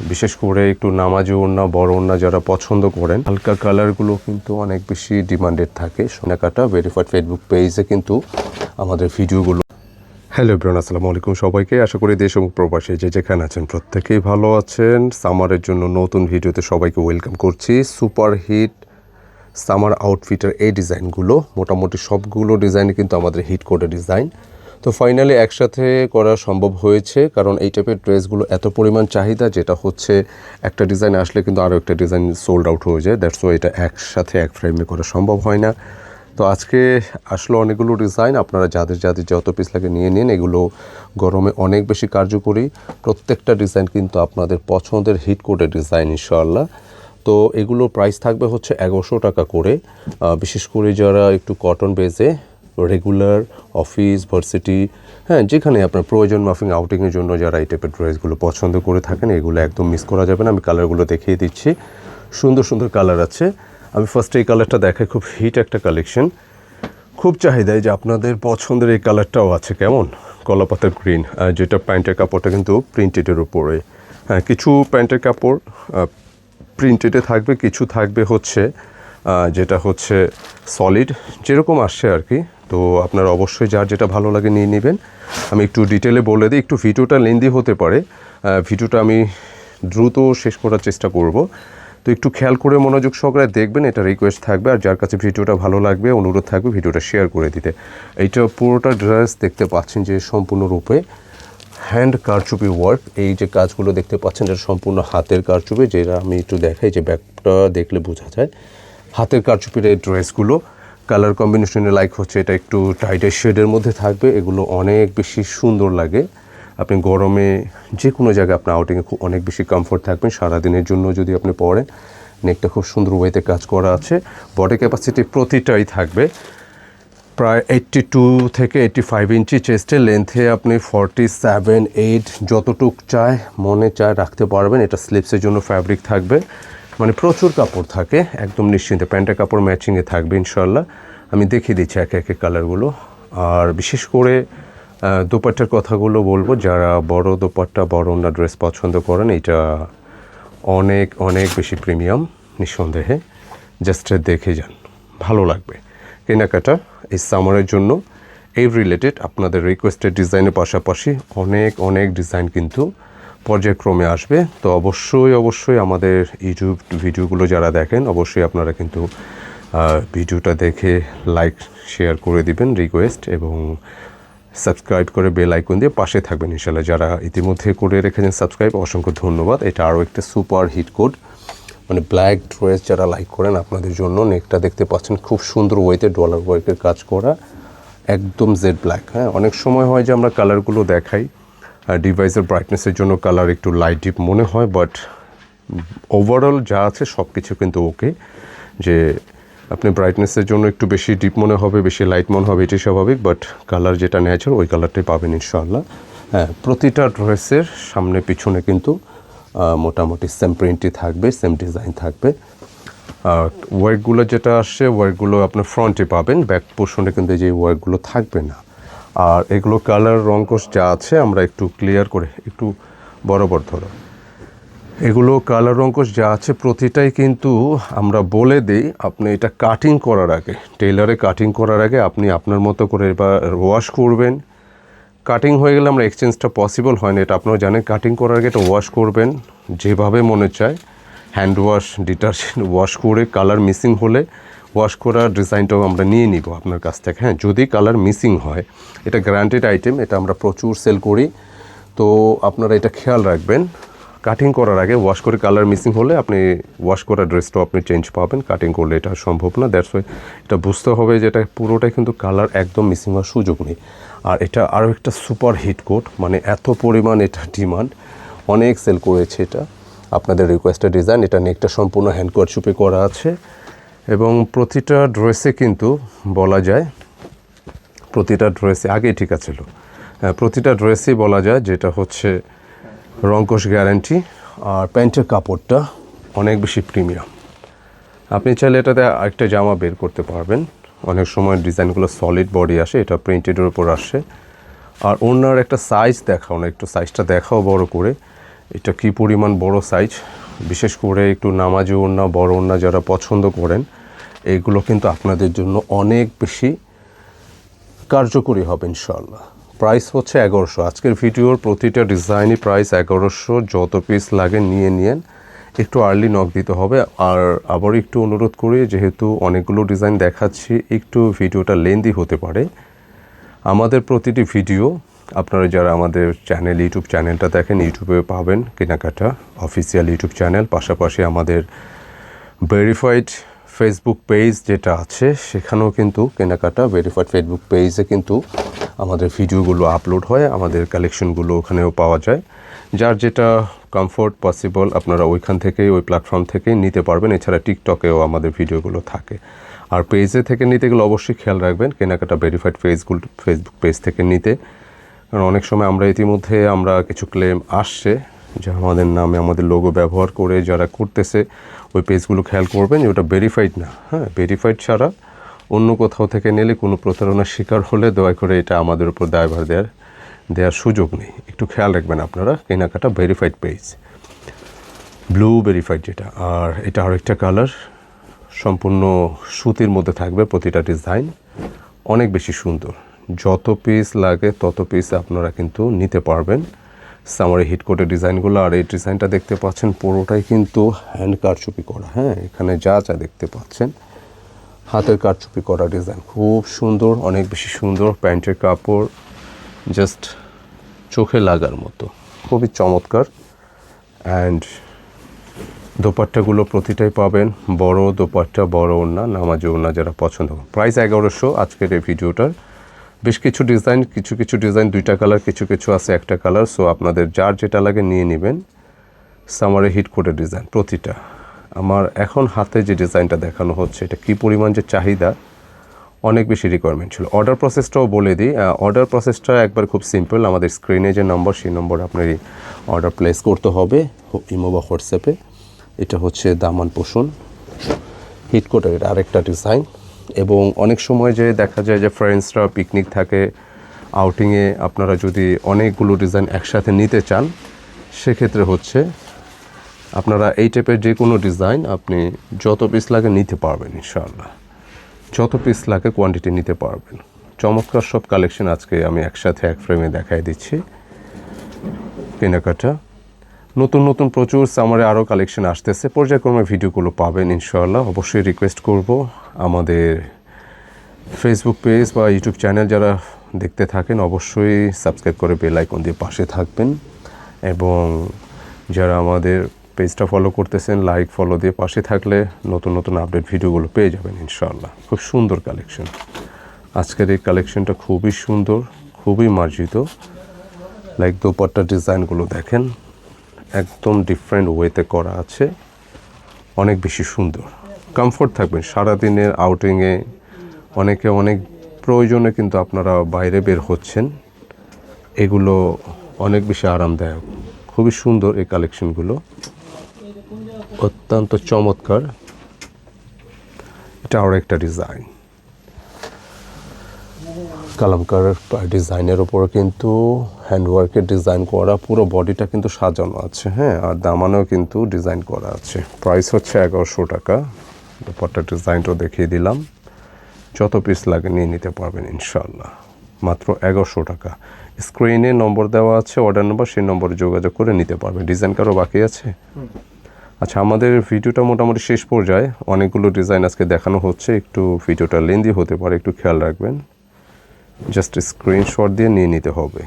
বিশেষ করে একটু নামাজি ওড়না বড় ওড়না যারা পছন্দ করেন হালকা কালারগুলো কিন্তু অনেক বেশি ডিমান্ডেড থাকে। সোনাকাটা ভেরিফাইড ফেসবুক পেজে কিন্তু আমাদের ভিডিওগুলো। হ্যালো এভরিওয়ান, আসসালামু আলাইকুম সবাইকে। আশা করি দেশ এবং প্রবাসে যে যেখানে আছেন প্রত্যেকেই ভালো আছেন। সামারের জন্য নতুন ভিডিওতে সবাইকে ওয়েলকাম করছি। সুপার হিট সামার আউটফিটের এই ডিজাইনগুলো মোটামুটি সবগুলো ডিজাইনই কিন্তু আমাদের হিট কোডের ডিজাইন। তো ফাইনালি একসাথে করা সম্ভব হয়েছে, কারণ এই টাইপের ড্রেসগুলো এত পরিমাণ চাহিদা, যেটা হচ্ছে একটা ডিজাইন আসলে কিন্তু আরও একটা ডিজাইন সোল্ড আউট হয়ে যায়। দ্যাটস ওয়াই এটা একসাথে এক ফ্রেমে করা সম্ভব হয় না। তো আজকে আসলে অনেকগুলো ডিজাইন, আপনারা যাদের যত পিস লাগে নিয়ে নিন। এগুলো গরমে অনেক বেশি কার্যকরী। প্রত্যেকটা ডিজাইন কিন্তু আপনাদের পছন্দের হিট কোডের ডিজাইন ইনশাআল্লাহ। তো এগুলোর প্রাইস থাকবে হচ্ছে 1100 টাকা করে। বিশেষ করে যারা একটু কটন বেজে রেগুলার অফিস ভার্সিটি, যেখানে আপনার প্রয়োজন মাফিক আউটিংয়ের জন্য যারা এই টাইপের ড্রেসগুলো পছন্দ করে থাকেন, এগুলো একদম মিস করা যাবে না। আমি কালারগুলো দেখিয়ে দিচ্ছি, সুন্দর সুন্দর কালার আছে। আমি ফার্স্টে এই কালারটা দেখাই, খুব হিট একটা কালেকশন, খুব চাহিদায় যে আপনাদের পছন্দের এই কালারটাও আছে। কেমন কলাপাতার গ্রিন, যেটা প্যান্টের কাপড়টা কিন্তু প্রিন্টেডের উপরে। কিছু প্যান্টের কাপড় প্রিন্টেডে থাকবে, কিছু থাকবে হচ্ছে যেটা হচ্ছে সলিড, যেরকম আসছে আর কি। তো আপনারা অবশ্যই যার যেটা ভালো লাগে নিয়ে নেবেন। আমি একটু ডিটেলে বলে দিই, একটু ভিডিওটা লেন্দি হতে পারে, ভিডিওটা আমি দ্রুত শেষ করার চেষ্টা করব। তো একটু খেয়াল করে মনোযোগ সহকারে দেখবেন, এটা রিকোয়েস্ট থাকবে। আর যার কাছে ভিডিওটা ভালো লাগবে অনুরোধ থাকবে ভিডিওটা শেয়ার করে দিতে। এইটা পুরোটা ড্রেস দেখতে পাচ্ছেন যে সম্পূর্ণরূপে হ্যান্ড কারচুপি ওয়ার্ক। এই যে কাজগুলো দেখতে পাচ্ছেন এটা সম্পূর্ণ হাতের কারচুপি, যেটা আমি একটু দেখাই, যে ব্যাকটা দেখলে বোঝা যায় হাতের কারচুপির এই ড্রেসগুলো। কালার কম্বিনেশনে লাইক হচ্ছে এটা একটু টাইটার শেডের মধ্যে থাকবে। এগুলো অনেক বেশি সুন্দর লাগে। আপনি গরমে যে কোনো জায়গায় আপনার আউটিংয়ে খুব অনেক বেশি কমফোর্ট থাকবেন সারাদিনের জন্য যদি আপনি পরেন। নেকটা খুব সুন্দর ওয়েতে কাজ করা আছে। বডি ক্যাপাসিটি প্রতিটাই থাকবে প্রায় 82 থেকে 85 ইঞ্চি চেস্টে। লেন্থে আপনি 47-8 যতটুক চায় মনে চায় রাখতে পারবেন। এটা স্লিপসের জন্য ফ্যাব্রিক থাকবে, মানে প্রচুর কাপড় থাকে, একদম নিশ্চিন্তে। প্যান্টের কাপড় ম্যাচিংয়ে থাকবে ইনশাল্লাহ। আমি দেখিয়ে দিচ্ছি একে একে কালারগুলো। আর বিশেষ করে দোপাট্টার কথাগুলো বলবো, যারা বড় দোপাট্টা বড় ওড়না ড্রেস পছন্দ করেন, এটা অনেক অনেক বেশি প্রিমিয়াম নিঃসন্দেহে। জাস্ট দেখে যান, ভালো লাগবে। কেনাকাটা এই সামারের জন্য এই রিলেটেড আপনাদের রিকোয়েস্টেড ডিজাইনের পাশাপাশি অনেক অনেক ডিজাইন কিন্তু পর্যায়ক্রমে আসবে। তো অবশ্যই আমাদের ইউটিউব ভিডিওগুলো যারা দেখেন, অবশ্যই আপনারা কিন্তু ভিডিওটা দেখে লাইক শেয়ার করে দিবেন রিকোয়েস্ট, এবং সাবস্ক্রাইব করে বেল আইকন দিয়ে পাশে থাকবেন ইনশাল্লাহ। যারা ইতিমধ্যে করে রেখেছেন সাবস্ক্রাইব, অসংখ্য ধন্যবাদ। এটা আরও একটা সুপার হিট কোড, মানে ব্ল্যাক ড্রেস যারা লাইক করেন আপনাদের জন্য। নেকটা দেখতে পাচ্ছেন খুব সুন্দর ওয়েতে ডলার ওয়ার্কের কাজ করা, একদম জেড ব্ল্যাক। অনেক সময় হয় যে আমরা কালারগুলো দেখাই ডিভাইসের ব্রাইটনেসের জন্য কালার একটু লাইট ডিপ মনে হয়, বাট ওভারঅল যা আছে সব কিছু কিন্তু ওকে। যে আপনি ব্রাইটনেসের জন্য একটু বেশি ডিপ মনে হবে, বেশি লাইট মনে হবে, এটাই স্বাভাবিক, বাট কালার যেটা ন্যাচারাল ওই কালারটাই পাবেন ইনশাআল্লাহ। প্রতিটা ড্রেসের সামনে পিছনে কিন্তু মোটামুটি সেম প্রিন্টই থাকবে, সেম ডিজাইন থাকবে। ওয়ার্কগুলো যেটা আসছে ওয়ার্কগুলো আপনার ফ্রন্টে পাবেন, ব্যাক পোর্শনে কিন্তু যে ওয়ার্কগুলো থাকবে না। আর এগুলো কালার রঙকশ যা আছে আমরা একটু ক্লিয়ার করে একটু বরাবর ধরো, এগুলো কালার রঙকশ যা আছে প্রতিটাই কিন্তু আমরা বলে দিই, আপনি এটা কাটিং করার আগে, টেইলারে কাটিং করার আগে আপনি আপনার মতো করে এবার ওয়াশ করবেন। কাটিং হয়ে গেলে আমরা এক্সচেঞ্জটা পসিবল হয় না, এটা আপনারা জানেন। কাটিং করার আগে এটা ওয়াশ করবেন যেভাবে মনে চায়, হ্যান্ড ওয়াশ ডিটারজেন্ট ওয়াশ করে। কালার মিসিং হলে ওয়াশ করার ডিজাইনটাও আমরা নিয়ে নিব আপনার কাছ থেকে। যদি কালার মিসিং হয়, এটা গ্যারান্টেড আইটেম, এটা আমরা প্রচুর সেল করি। তো আপনারা এটা খেয়াল রাখবেন, কাটিং করার আগে ওয়াশ করে কালার মিসিং হলে আপনি ওয়াশ করা ড্রেসটাও আপনি চেঞ্জ পাবেন। কাটিং করলে এটা সম্ভব না। দ্যাটস ওয়াই এটা বুঝতে হবে যে এটা পুরোটাই কিন্তু কালার একদম মিসিং হওয়ার সুযোগ নেই। আর এটা আরও একটা সুপার হিট কোড, মানে এত পরিমাণ এটা ডিমান্ড, অনেক সেল করেছে এটা। আপনাদের রিকোয়েস্টেড ডিজাইন, এটা নেকটা সম্পূর্ণ হ্যান্ড কারচুপি করা আছে, এবং প্রতিটা ড্রেসে কিন্তু বলা যায়, প্রতিটা ড্রেসে আগেই ঠিক আছে, প্রতিটা ড্রেসেই বলা যায় যেটা হচ্ছে রঙকশ গ্যারান্টি। আর প্যান্টের কাপড়টা অনেক বেশি প্রিমিয়াম। আপনি চাইলে এটাতে আরেকটা জামা বের করতে পারবেন। অনেক সময় ডিজাইনগুলো সলিড বডি আসে, এটা প্রিন্টেডের উপর আসে। আর ওনার একটা সাইজ দেখাও না, একটু সাইজটা দেখাও বড় করে। এটা কি পরিমাণ বড় সাইজ, বিশেষ করে একটু নামাজি ওড়না বড় ওড়না যারা পছন্দ করেন এইগুলো কিন্তু আপনাদের জন্য অনেক বেশি কার্যকরী হবে ইনশাআল্লাহ। প্রাইস হচ্ছে 1100। আজকের ভিডিওর প্রতিটা ডিজাইনই প্রাইস 1100। যত পিস লাগে নিয়ে নিন, একটু আর্লি নক দিতে হবে। আর আবার একটু অনুরোধ করি, যেহেতু অনেকগুলো ডিজাইন দেখাচ্ছি একটু ভিডিওটা লেন্দি হতে পারে। আমাদের প্রতিটি ভিডিও আপনারা যারা আমাদের চ্যানেল ইউটিউব চ্যানেলটা দেখেন ইউটিউবে পাবেন কেনাকাটা অফিসিয়াল ইউটিউব চ্যানেল, পাশাপাশি আমাদের ভেরিফাইড ফেসবুক পেজ যেটা আছে সেখানেও কিন্তু কেনাকাটা ভেরিফাইড ফেসবুক পেজে কিন্তু আমাদের ভিডিওগুলো আপলোড হয়, আমাদের কালেকশনগুলো ওখানেও পাওয়া যায়। যার যেটা কমফোর্ট পসিবল আপনারা ওইখান থেকেই ওই প্ল্যাটফর্ম থেকেই নিতে পারবেন। এছাড়া টিকটকেও আমাদের ভিডিওগুলো থাকে। আর পেজে থেকে নিতে গেলে অবশ্যই খেয়াল রাখবেন কেনাকাটা ভেরিফাইড ফেসবুক পেজ থেকে নিতে, কারণ অনেক সময় ইতিমধ্যে কিছু ক্লেম আসছে যে আমাদের নামে আমাদের লোগো ব্যবহার করে যারা করতেছে ওই পেজগুলো খেয়াল করবেন যে ওটা ভেরিফাইড না। হ্যাঁ, ভেরিফাইড ছাড়া অন্য কোথাও থেকে নিলে কোনো প্রতারণার শিকার হলে দয়া করে এটা আমাদের উপর দায়ভার দেওয়ার সুযোগ নেই। একটু খেয়াল রাখবেন আপনারা কেনাকাটা ভেরিফাইড পেজ, ব্লু ভেরিফাইড যেটা। আর এটা আরেকটা কালার, সম্পূর্ণ সুতির মধ্যে থাকবে প্রতিটা ডিজাইন, অনেক বেশি সুন্দর। যত পিস লাগে তত পিস আপনারা কিন্তু নিতে পারবেন। সামারে হিট কোটের ডিজাইনগুলো। আর এই ডিজাইনটা দেখতে পাচ্ছেন পুরোটাই কিন্তু হ্যান্ড কারচুপি করা। হ্যাঁ, এখানে যা দেখতে পাচ্ছেন হাতের কারচুপি করা ডিজাইন, খুব সুন্দর, অনেক বেশি সুন্দর। প্যান্টের কাপড় জাস্ট চোখে লাগার মতো, খুবই চমৎকার। অ্যান্ড দোপাট্টাগুলো প্রতিটাই পাবেন বড় দোপাট্টা, বড় ওড়না, নামাজি ওড়না যারা পছন্দ করেন। প্রাইস 1100 আজকের এই ভিডিওটার। বেশ কিছু ডিজাইন, কিছু ডিজাইন দুইটা কালার, কিছু আছে একটা কালার। সো আপনাদের যার যেটা লাগে নিয়ে নেবেন। সামারে হিট কোটের ডিজাইন প্রতিটা। আমার এখন হাতে যে ডিজাইনটা দেখানো হচ্ছে এটা কী পরিমাণ যে চাহিদা, অনেক বেশি রিকোয়ারমেন্ট ছিল। অর্ডার প্রসেসটাও বলে দিই। অর্ডার প্রসেসটা একবার খুব সিম্পল। আমাদের স্ক্রিনে যে নম্বর সেই নম্বরে আপনার অর্ডার প্লেস করতে হবে ইমো বা হোয়াটসঅ্যাপে। এটা হচ্ছে দামান পোষণ হিট কোটের এটা আরেকটা ডিজাইন। এবং অনেক সময় যে দেখা যায় যে ফ্রেন্ডসরা পিকনিক থাকে, আউটিংয়ে আপনারা যদি অনেকগুলো ডিজাইন একসাথে নিতে চান, সেক্ষেত্রে হচ্ছে আপনারা এই টাইপের যে কোনো ডিজাইন আপনি যত পিস লাগে নিতে পারবেন ইনশাআল্লাহ। যত পিস লাগে কোয়ান্টিটি নিতে পারবেন। চমৎকার সব কালেকশন আজকে আমি একসাথে এক ফ্রেমে দেখাই দিচ্ছি। কেনাকাটা নতুন প্রচুর সামারে আরও কালেকশন আসতেছে, পর্যায়ক্রমে ভিডিওগুলো পাবেন ইনশাআল্লাহ। অবশ্যই রিকোয়েস্ট করব আমাদের ফেসবুক পেজ বা ইউটিউব চ্যানেল যারা দেখতে থাকেন অবশ্যই সাবস্ক্রাইব করে বেল আইকন দিয়ে পাশে থাকবেন। এবং যারা আমাদের পেজটা ফলো করতেছেন লাইক ফলো দিয়ে পাশে থাকলে নতুন আপডেট ভিডিওগুলো পেয়ে যাবেন ইনশাআল্লাহ। খুব সুন্দর কালেকশন আজকের এই কালেকশনটা, খুবই সুন্দর, খুবই মার্জিত। লাইক দোপাট্টার ডিজাইনগুলো দেখেন, একদম ডিফারেন্ট ওয়েতে করা আছে, অনেক বেশি সুন্দর। কমফোর্ট থাকবেন সারাদিনের আউটিংয়ে, অনেকে অনেক প্রয়োজনে কিন্তু আপনারা বাইরে বের হচ্ছেন, এগুলো অনেক বেশি আরামদায়ক। খুবই সুন্দর এই কালেকশনগুলো, অত্যন্ত চমৎকার। এটা আরও একটা ডিজাইন, কালামকার ডিজাইনের ওপর কিন্তু হ্যান্ডওয়ার্কের ডিজাইন করা, পুরো বডিটা কিন্তু সাজানো আছে। হ্যাঁ, আর দামানেও কিন্তু ডিজাইন করা আছে। প্রাইস হচ্ছে 1100 টাকা। দুপাট্টার ডিজাইনটাও দেখিয়ে দিলাম। যত পিস লাগে নিয়ে নিতে পারবেন ইনশাআল্লাহ, মাত্র 1100 টাকা। স্ক্রিনে নম্বর দেওয়া আছে, অর্ডার নম্বর, সেই নম্বরে যোগাযোগ করে নিতে পারবেন। ডিজাইন কারো বাকি আছে? আচ্ছা, আমাদের ভিডিওটা মোটামুটি শেষ পর্যায়ে। অনেকগুলো ডিজাইন আজকে দেখানো হচ্ছে, একটু ভিডিওটা লেন্দি হতে পারে, একটু খেয়াল রাখবেন। জাস্ট স্ক্রিনশট দিয়ে নিয়ে নিতে হবে।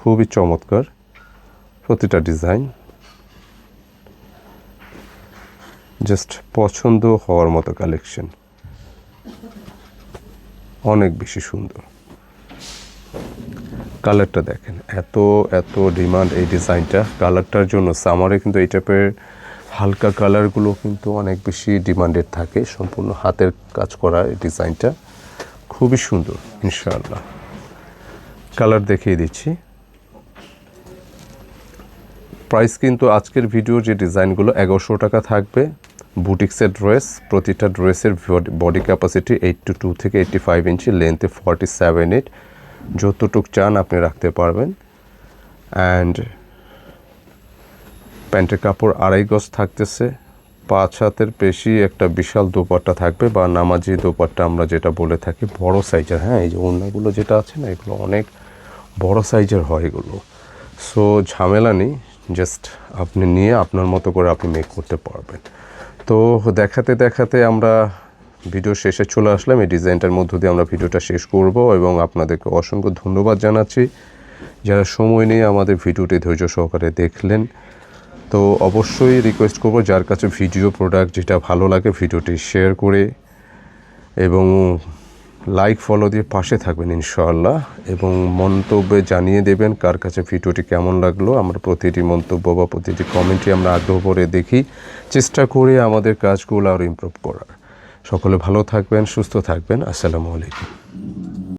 খুবই চমৎকার প্রতিটা ডিজাইন, জাস্ট পছন্দ হওয়ার মতো কালেকশন, অনেক বেশি সুন্দর। কালারটা দেখেন, এত ডিমান্ড এই ডিজাইনটা। কালারটার জন্য সামারে কিন্তু এই টাইপের হালকা কালারগুলো কিন্তু অনেক বেশি ডিমান্ডেড থাকে। সম্পূর্ণ হাতের কাজ করা এই ডিজাইনটা খুবই সুন্দর ইনশাআল্লাহ। কালার দেখিয়ে দিচ্ছি। প্রাইস কিন্তু আজকের ভিডিও যে ডিজাইনগুলো 1100 টাকা থাকবে। বুটিক্সের ড্রেস, প্রতিটা ড্রেসের বডি ক্যাপাসিটি 82 থেকে 85 ইঞ্চি, লেন্থে 47-8, যতটুক চান আপনি রাখতে পারবেন। অ্যান্ড প্যান্টের কাপড় 2.5 গজ থাকতেছে, 5 হাতের বেশি একটা বিশাল দোপাট্টা থাকবে বা নামাজি দোপাট্টা আমরা যেটা বলে থাকি, বড় সাইজের। হ্যাঁ, এই যে ওড়নাগুলো যেটা আছে না, এগুলো অনেক বড় সাইজের হয় এগুলো। সো ঝামেলা নেই, জাস্ট আপনি নিয়ে আপনার মতো করে আপনি মেক করতে পারবেন। তো দেখাতে দেখাতে আমরা ভিডিও শেষে চলে আসলাম। এই ডিজাইনটার মধ্য দিয়ে আমরা ভিডিওটা শেষ করব এবং আপনাদেরকে অসংখ্য ধন্যবাদ জানাচ্ছি যারা সময় নিয়ে আমাদের ভিডিওটি ধৈর্য সহকারে দেখলেন। তো অবশ্যই রিকোয়েস্ট করব, যার কাছে ভিডিও প্রোডাক্ট যেটা ভালো লাগে ভিডিওটি শেয়ার করে এবং লাইক ফলো দিয়ে পাশে থাকবেন ইনশাআল্লাহ, এবং মন্তব্যে জানিয়ে দেবেন কার কাছে ভিডিওটি কেমন লাগলো। আমরা প্রতিটি মন্তব্য বা প্রতিটি কমেন্টই আমরা আগ্রহ করে দেখি, চেষ্টা করি আমাদের কাজগুলো আরও ইমপ্রুভ করার। সকলে ভালো থাকবেন, সুস্থ থাকবেন। আসসালামু আলাইকুম।